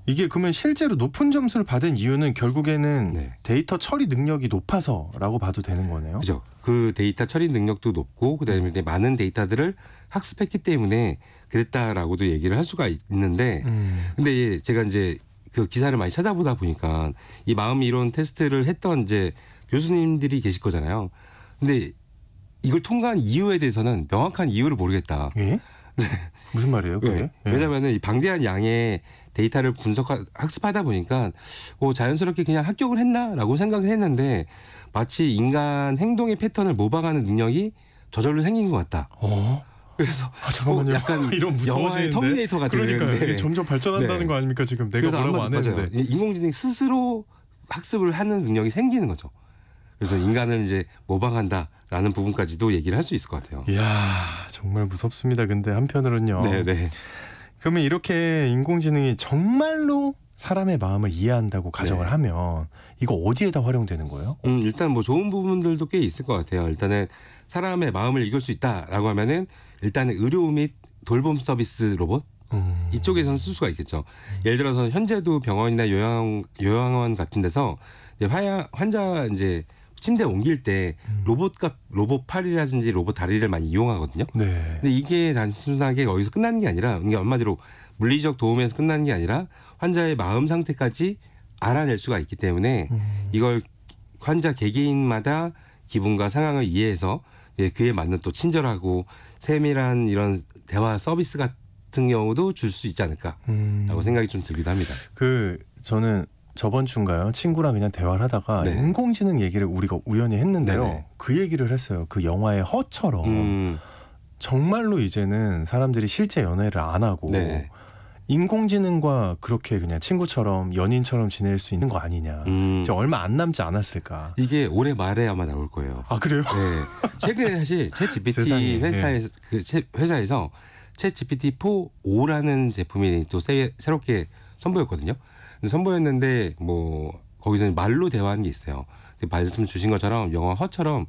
이게 그러면 실제로 높은 점수를 받은 이유는 결국에는 네. 데이터 처리 능력이 높아서라고 봐도 되는 거네요. 그죠. 그 데이터 처리 능력도 높고 그다음에 많은 데이터들을 학습했기 때문에 그랬다라고도 얘기를 할 수가 있는데 근데 제가 이제 그 기사를 많이 찾아보다 보니까 이 마음 이론 테스트를 했던 이제 교수님들이 계실 거잖아요. 근데 이걸 통과한 이유에 대해서는 명확한 이유를 모르겠다. 예? 무슨 말이에요? 그게? 네. 왜냐하면 이 방대한 양의 데이터를 학습하다 보니까 자연스럽게 그냥 합격을 했나라고 생각을 했는데 마치 인간 행동의 패턴을 모방하는 능력이 저절로 생긴 것 같다. 그래서 잠깐만요. 약간 이런 영화의 터미네이터 같은. 그러니까요. 이게 점점 발전한다는 거 아닙니까 지금 내가 뭐라고 안 했는데. 맞아요. 인공지능이 스스로 학습을 하는 능력이 생기는 거죠. 그래서 인간을 이제 모방한다라는 부분까지도 얘기를 할 수 있을 것 같아요. 이야 정말 무섭습니다. 근데 한편으로는요. 네네. 그러면 이렇게 인공지능이 정말로 사람의 마음을 이해한다고 가정을 하면 이거 어디에다 활용되는 거예요? 일단 뭐 좋은 부분들도 꽤 있을 것 같아요. 일단은 사람의 마음을 읽을 수 있다라고 하면은 일단은 의료 및 돌봄 서비스 로봇 이쪽에서는 쓸 수가 있겠죠. 예를 들어서 현재도 병원이나 요양원 같은 데서 환자 이제 침대 옮길 때 로봇 팔이라든지 로봇 다리를 많이 이용하거든요. 네. 근데 이게 단순하게 어디서 끝나는 게 아니라 이게 한마디로 물리적 도움에서 끝나는 게 아니라 환자의 마음 상태까지 알아낼 수가 있기 때문에 이걸 환자 개개인마다 기분과 상황을 이해해서 그에 맞는 또 친절하고 세밀한 이런 대화 서비스 같은 경우도 줄 수 있지 않을까라고 생각이 좀 들기도 합니다. 저는 저번 주인가요? 친구랑 그냥 대화를 하다가 네. 인공지능 얘기를 우리가 우연히 했는데요. 네네. 그 얘기를 했어요. 그 영화의 허처럼 정말로 이제는 사람들이 실제 연애를 안 하고 네. 인공지능과 그렇게 그냥 친구처럼 연인처럼 지낼 수 있는 거 아니냐. 이제 얼마 안 남지 않았을까. 이게 올해 말에 아마 나올 거예요. 아 그래요? 네. 최근에 사실 챗GPT 회사에서 챗GPT 4.5라는 제품이 또 새롭게 선보였거든요. 선보였는데 뭐 거기서 말로 대화하는 게 있어요. 말씀 주신 것처럼 영화 허처럼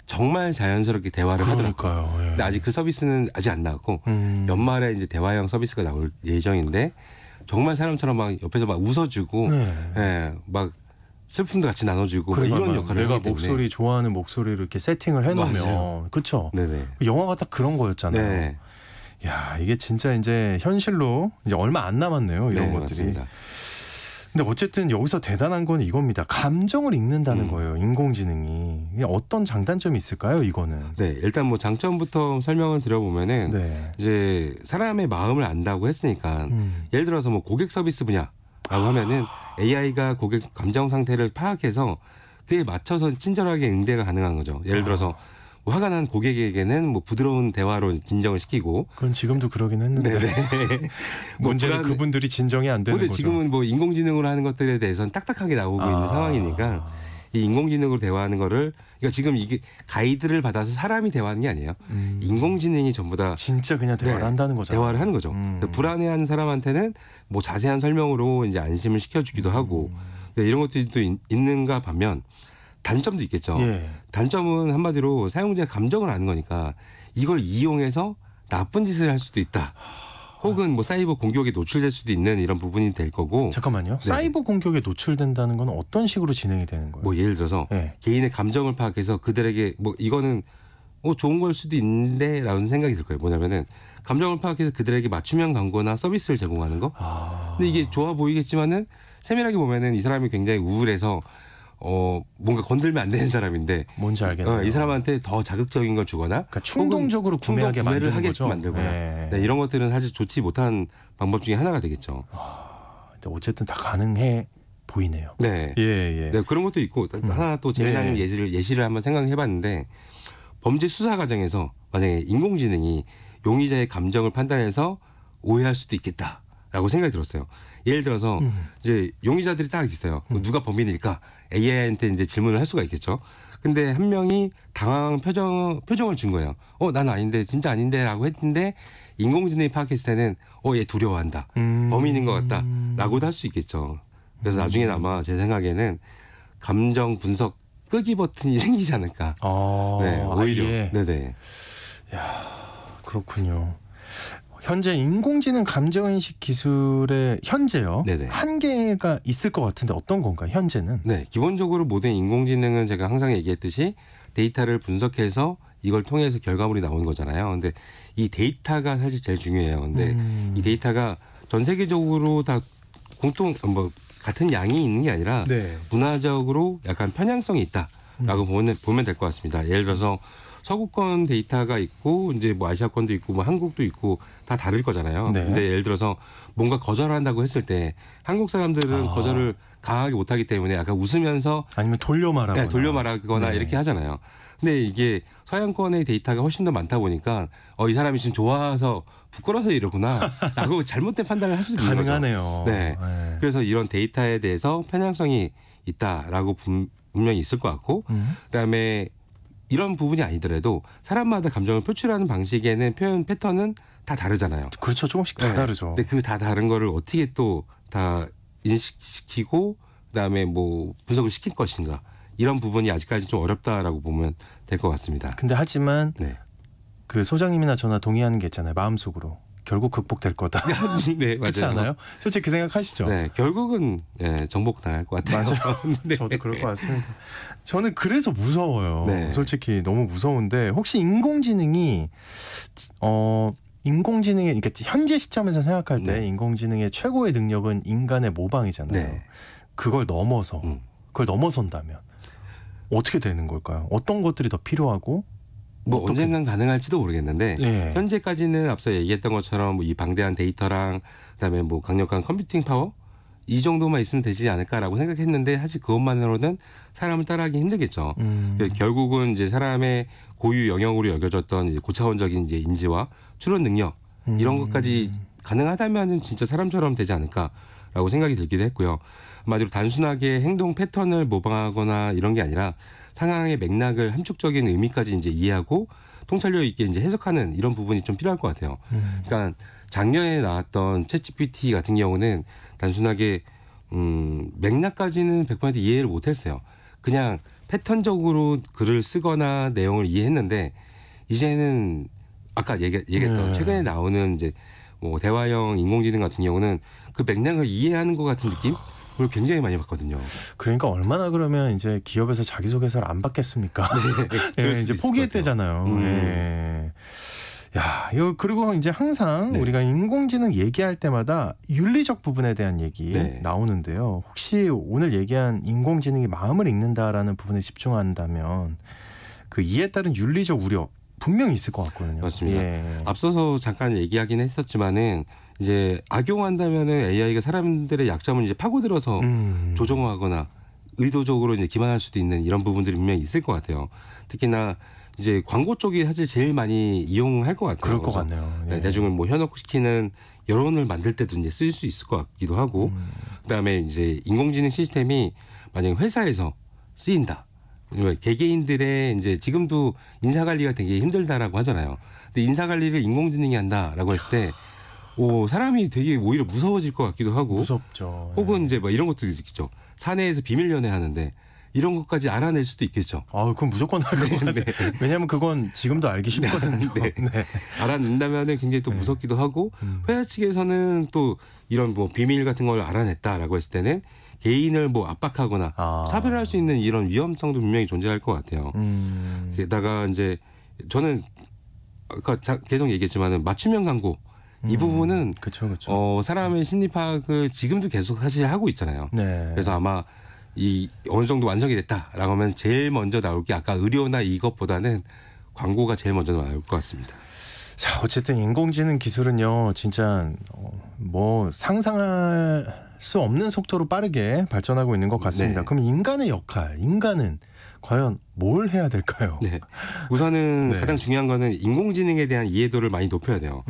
정말 자연스럽게 대화를 하더라고요. 예. 근데 아직 그 서비스는 아직 안 나왔고 연말에 이제 대화형 서비스가 나올 예정인데 정말 사람처럼 막 옆에서 막 웃어주고 막 슬픔도 같이 나눠주고 이런 역할을 내가 하기 때문에 목소리 좋아하는 목소리를 이렇게 세팅을 해놓으면 그렇죠. 네네. 영화가 딱 그런 거였잖아요. 네. 야 이게 진짜 이제 현실로 이제 얼마 안 남았네요. 이런 것들이. 맞습니다. 근데 어쨌든 여기서 대단한 건 이겁니다. 감정을 읽는다는 거예요. 인공지능이. 어떤 장단점이 있을까요? 이거는. 네, 일단 뭐 장점부터 설명을 드려보면은 네. 이제 사람의 마음을 안다고 했으니까 예를 들어서 뭐 고객 서비스 분야라고 하면은 AI가 고객 감정 상태를 파악해서 그에 맞춰서 친절하게 응대가 가능한 거죠. 예를 들어서 화가 난 고객에게는 뭐 부드러운 대화로 진정을 시키고. 그건 지금도 그러긴 했는데. 문제는 그분들이 진정이 안 되는 거죠. 지금은 뭐 인공지능으로 하는 것들에 대해서는 딱딱하게 나오고 있는 상황이니까 이 인공지능으로 대화하는 거를 그러니까 지금 이게 가이드를 받아서 사람이 대화하는 게 아니에요. 인공지능이 전부 다 진짜 그냥 대화를 한다는 거죠. 대화를 하는 거죠. 불안해하는 사람한테는 뭐 자세한 설명으로 이제 안심을 시켜주기도 하고 이런 것들이 또 있는가 반면 단점도 있겠죠. 예. 단점은 한마디로 사용자의 감정을 아는 거니까 이걸 이용해서 나쁜 짓을 할 수도 있다. 혹은 뭐 사이버 공격에 노출될 수도 있는 이런 부분이 될 거고. 잠깐만요. 네. 사이버 공격에 노출된다는 건 어떤 식으로 진행이 되는 거예요? 뭐 예를 들어서 개인의 감정을 파악해서 그들에게 뭐 이거는 좋은 걸 수도 있는데라는 생각이 들 거예요. 뭐냐면은 감정을 파악해서 그들에게 맞춤형 광고나 서비스를 제공하는 거. 근데 이게 좋아 보이겠지만은 세밀하게 보면은 이 사람이 굉장히 우울해서 뭔가 건들면 안 되는 사람인데 뭔지 알겠네요. 이 사람한테 더 자극적인 걸 주거나 그러니까 충동적으로 구매하게 만드는 거죠. 만들거나 이런 것들은 사실 좋지 못한 방법 중에 하나가 되겠죠. 근데 어쨌든 다 가능해 보이네요. 네. 예. 네, 그런 것도 있고 하나 또 재미나는 예시를 한번 생각해봤는데 범죄 수사 과정에서 만약에 인공지능이 용의자의 감정을 판단해서 오해할 수도 있겠다라고 생각이 들었어요. 예를 들어서 이제 용의자들이 딱 있어요. 누가 범인일까? AI한테 이제 질문을 할 수가 있겠죠. 근데 한 명이 당황한 표정을 준 거예요. 난 아닌데, 진짜 아닌데라고 했는데 인공지능이 파악했을 때는 얘 두려워한다. 범인인 것 같다라고도 할 수 있겠죠. 그래서 나중에는 아마 제 생각에는 감정 분석 끄기 버튼이 생기지 않을까. 네, 오히려. 네네. 야, 그렇군요. 현재 인공지능 감정인식 기술의 현재요. 네네. 한계가 있을 것 같은데 어떤 건가요? 현재는? 네, 기본적으로 모든 인공지능은 제가 항상 얘기했듯이 데이터를 분석해서 이걸 통해서 결과물이 나오는 거잖아요. 근데 이 데이터가 사실 제일 중요해요. 근데 이 데이터가 전 세계적으로 다 같은 양이 있는 게 아니라 문화적으로 약간 편향성이 있다라고 보면 될 것 같습니다. 예를 들어서 서구권 데이터가 있고 이제 뭐 아시아권도 있고 뭐 한국도 있고 다 다를 거잖아요. 네. 근데 예를 들어서 뭔가 거절한다고 했을 때 한국 사람들은 거절을 강하게 못하기 때문에 약간 웃으면서 아니면 돌려 말하거나. 네, 돌려 말하거나 네. 이렇게 하잖아요. 근데 이게 서양권의 데이터가 훨씬 더 많다 보니까 이 사람이 지금 좋아서 부끄러워서 이러구나 라고 잘못된 판단을 할 수도 있는 거죠. 가능하네요. 네. 네. 그래서 이런 데이터에 대해서 편향성이 있다라고 분명히 있을 것 같고 그다음에 이런 부분이 아니더라도 사람마다 감정을 표출하는 방식에는 표현 패턴은 다 다르잖아요. 그렇죠. 조금씩 다 네. 다르죠. 근데 그 다 다른 거를 어떻게 또 다 인식시키고 그다음에 뭐 분석을 시킬 것인가 이런 부분이 아직까지 좀 어렵다라고 보면 될 것 같습니다. 근데 하지만 네. 그 소장님이나 저나 동의하는 게 있잖아요. 마음속으로. 결국 극복될 거다. 네, 맞아요. 그렇지 않아요? 솔직히 그 생각하시죠? 네, 결국은 정복당할 것 같아요. 맞아요. 네. 저도 그럴 것 같습니다. 저는 그래서 무서워요. 네. 솔직히 너무 무서운데 혹시 인공지능이 인공지능의 그러니까 현재 시점에서 생각할 때 네. 인공지능의 최고의 능력은 인간의 모방이잖아요. 네. 그걸 넘어서 그걸 넘어선다면 어떻게 되는 걸까요? 어떤 것들이 더 필요하고 뭐 어떻게- 언젠간 가능할지도 모르겠는데 예. 현재까지는 앞서 얘기했던 것처럼 뭐이 방대한 데이터랑 그다음에 뭐 강력한 컴퓨팅 파워 이 정도만 있으면 되지 않을까라고 생각했는데 사실 그것만으로는 사람을 따라하기 힘들겠죠. 결국은 이제 사람의 고유 영역으로 여겨졌던 이제 고차원적인 이제 인지와 추론 능력 이런 것까지 가능하다면은 진짜 사람처럼 되지 않을까라고 생각이 들기도 했고요. 한마디로 단순하게 행동 패턴을 모방하거나 이런 게 아니라 상황의 맥락을 함축적인 의미까지 이제 이해하고 통찰력 있게 이제 해석하는 이런 부분이 좀 필요할 것 같아요. 그러니까 작년에 나왔던 챗GPT 같은 경우는 단순하게 맥락까지는 100% 이해를 못했어요. 그냥 패턴적으로 글을 쓰거나 내용을 이해했는데 이제는 아까 얘기했던 네. 최근에 나오는 이제 뭐 대화형 인공지능 같은 경우는 그 맥락을 이해하는 것 같은 느낌? 그걸 굉장히 많이 봤거든요. 그러니까 얼마나 그러면 이제 기업에서 자기소개서를 안 받겠습니까? 예, 그럴 수도 이제 있을 포기했대잖아요. 것 같아요. 예. 야, 이거 그리고 이제 항상 네. 우리가 인공지능 얘기할 때마다 윤리적 부분에 대한 얘기 네. 나오는데요. 혹시 오늘 얘기한 인공지능이 마음을 읽는다라는 부분에 집중한다면 그 이에 따른 윤리적 우려 분명히 있을 것 같거든요. 맞습니다. 예. 앞서서 잠깐 얘기하긴 했었지만은 이제 악용한다면은 AI가 사람들의 약점을 이제 파고들어서 조정하거나 의도적으로 이제 기만할 수도 있는 이런 부분들이 분명히 있을 것 같아요. 특히나 이제 광고 쪽이 사실 제일 많이 이용할 것 같아요. 그럴 것 그래서 같네요. 예. 대중을 뭐 현혹시키는 여론을 만들 때도 이제 쓸 수 있을 것 같기도 하고, 그다음에 이제 인공지능 시스템이 만약에 회사에서 쓰인다. 개개인들의 이제 지금도 인사 관리가 되게 힘들다라고 하잖아요. 근데 인사 관리를 인공지능이 한다라고 했을 때, 사람이 되게 오히려 무서워질 것 같기도 하고, 무섭죠. 혹은 이제 뭐 이런 것도 있겠죠. 사내에서 비밀 연애 하는데 이런 것까지 알아낼 수도 있겠죠. 그건 무조건 할 것 같아요. 왜냐하면 그건 지금도 알기 쉽거든요. 네. 네. 알아낸다면은 굉장히 또 무섭기도 하고 회사 측에서는 또 이런 뭐 비밀 같은 걸 알아냈다라고 했을 때는 개인을 뭐 압박하거나 차별할 수 있는 이런 위험성도 분명히 존재할 것 같아요. 게다가 이제 저는 아까 계속 얘기했지만은 맞춤형 광고 이 부분은 그렇죠. 사람의 심리 파악을 지금도 계속 사실 하고 있잖아요. 네. 그래서 아마 이 어느 정도 완성이 됐다라고 하면 제일 먼저 나올 게 아까 의료나 이것보다는 광고가 제일 먼저 나올 것 같습니다. 자, 어쨌든 인공지능 기술은요, 진짜 뭐 상상할 수 없는 속도로 빠르게 발전하고 있는 것 같습니다. 네. 그럼 인간의 역할, 인간은 과연 뭘 해야 될까요? 네. 우선은 네. 가장 중요한 거는 인공지능에 대한 이해도를 많이 높여야 돼요.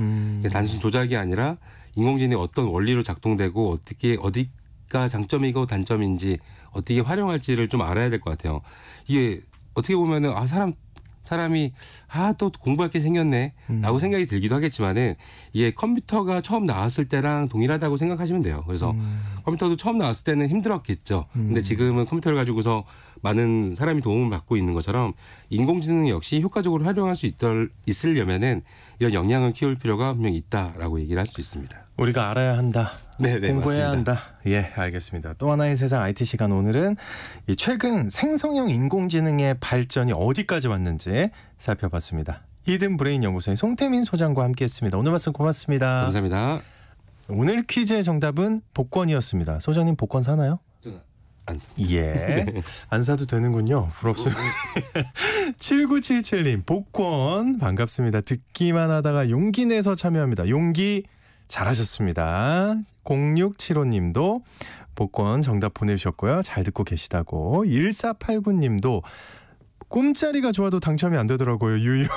단순 조작이 아니라 인공지능이 어떤 원리로 작동되고 어떻게 어디가 장점이고 단점인지 어떻게 활용할지를 좀 알아야 될 것 같아요. 이게 어떻게 보면은 사람이 또 공부할 게 생겼네라고 생각이 들기도 하겠지만은 이게 컴퓨터가 처음 나왔을 때랑 동일하다고 생각하시면 돼요. 그래서 컴퓨터도 처음 나왔을 때는 힘들었겠죠. 근데 지금은 컴퓨터를 가지고서 많은 사람이 도움을 받고 있는 것처럼 인공지능 역시 효과적으로 활용할 수 있으려면은 이런 역량을 키울 필요가 분명히 있다라고 얘기를 할 수 있습니다. 우리가 알아야 한다. 네, 공부해야 맞습니다. 한다. 예, 알겠습니다. 또 하나의 세상 IT 시간, 오늘은 이 최근 생성형 인공지능의 발전이 어디까지 왔는지 살펴봤습니다. 히든 브레인 연구소의 송태민 소장과 함께했습니다. 오늘 말씀 고맙습니다. 감사합니다. 오늘 퀴즈의 정답은 복권이었습니다. 소장님 복권 사나요? 안 사. 예. 안 사도 되는군요. 부럽습니다. 7977님 복권 반갑습니다. 듣기만 하다가 용기 내서 참여합니다. 용기 잘하셨습니다. 0675님도 복권 정답 보내주셨고요. 잘 듣고 계시다고. 1489님도 꿈자리가 좋아도 당첨이 안 되더라고요. 유유.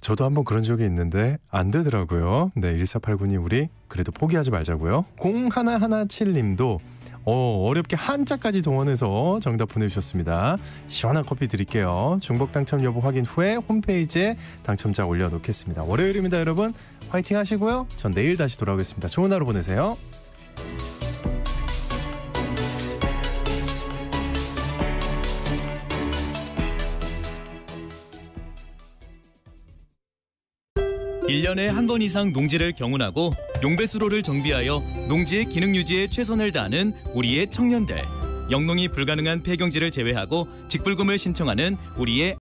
저도 한번 그런 적이 있는데 안 되더라고요. 네, 1489님 우리 그래도 포기하지 말자고요. 0117님도 어렵게 한자까지 동원해서 정답 보내주셨습니다. 시원한 커피 드릴게요. 중복 당첨 여부 확인 후에 홈페이지에 당첨자 올려놓겠습니다. 월요일입니다, 여러분. 화이팅 하시고요. 전 내일 다시 돌아오겠습니다. 좋은 하루 보내세요. (1년에) 한 번 이상 농지를 경운하고 용배수로를 정비하여 농지의 기능 유지에 최선을 다하는 우리의 청년들, 영농이 불가능한 폐경지를 제외하고 직불금을 신청하는 우리의